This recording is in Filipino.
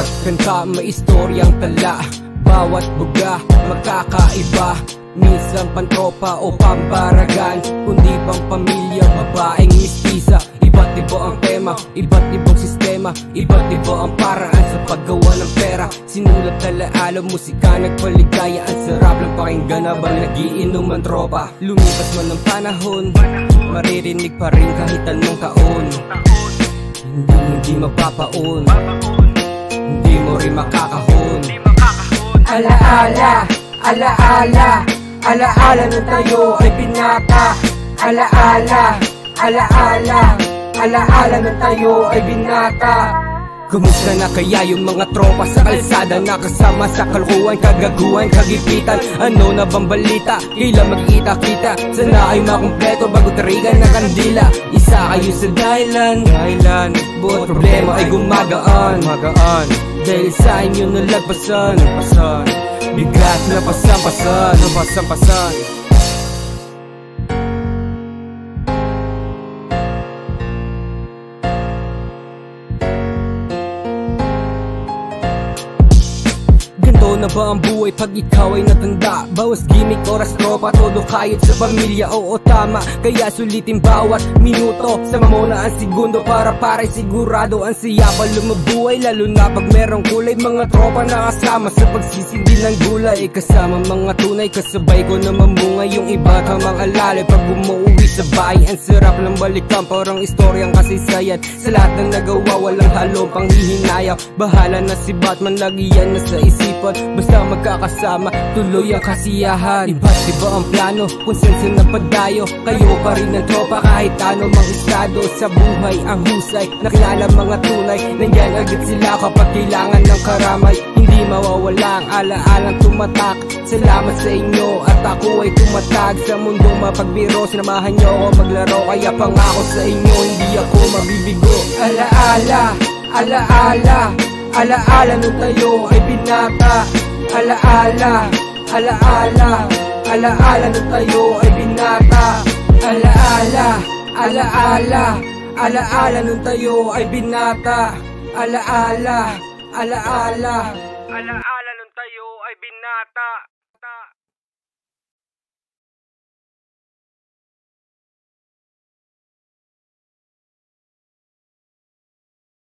Bawat kanta may istoryang tala, bawat buga magkakaiba. Minsan pantropa o pambaragan, kundi pang pamilya, babaeng mistisa. Iba't iba ang tema, iba't ibang sistema, iba't iba ang paraan sa paggawa ng pera. Sinulat alaala, musika nagpaligaya. Ang sarap lang pakinggan habang nagiinom ang tropa. Lumipas man ang panahon, maririnig pa rin kahit anong taon. Hindi mapapaon, hindi mo rin makakahon. Alaala, alaala, alaala nung tayo ay binata. Alaala, alaala, alaala nung tayo ay binata. Kumusta na kaya yung mga tropa sa kalsada, nakasama sa kalkuhan, kagaguhan, kagipitan? Ano na bang balita? Kailan magkikita-kita? Sana ay makumpleto bago tarigan ng kandila. Isa kayo sa dahilan, buhat problema ay gumagaan. Dahil sa inyo nalagpasan, bigat na pasampasan. Ganto na ba ang buhay pag ikaw ay natanda? Bawas gimmick, oras, tropa, todo kayod sa pamilya, oo tama. Kaya sulitin bawat minuto, sama mo na ang segundo para para'y sigurado ang siya pa lumabuhay. Lalo na pag merong kulay, mga tropa na kasama sa pagsisindi ng gulay. Kasama mga tunay, kasabay ko na mamungay. Yung iba tamang alalay pag umuwi sa bahay. Ang sarap ng balikan, parang istoryang kasaysayan. Sa lahat ng nagawa, walang halong panghihinayang. Bahala na si Batman, lagi yan na sa isipan. Basta magkakasama, tuloy ang kasiyahan. Iba't iba ang plano, kung saan napadayo. Kayo pa rin ang tropa kahit ano mang estado sa buhay. Ang husay, nakilala mga tunay, nandyan agad sila kapag kailangan ng karamay. Hindi mawawala ang alaalang tumatak. Salamat sa inyo at ako ay tumatag sa mundong mapagbiro. Sinamahan nyo ako maglaro, kaya pangako sa inyo hindi ako mabibigo. Alaala, alaala, alaala nung tayo ay binata. Alaala, alaala, alaala nung tayo ay binata. Alaala, alaala, alaala nung tayo ay binata. Alaala, alaala, alaala nung tayo ay binata.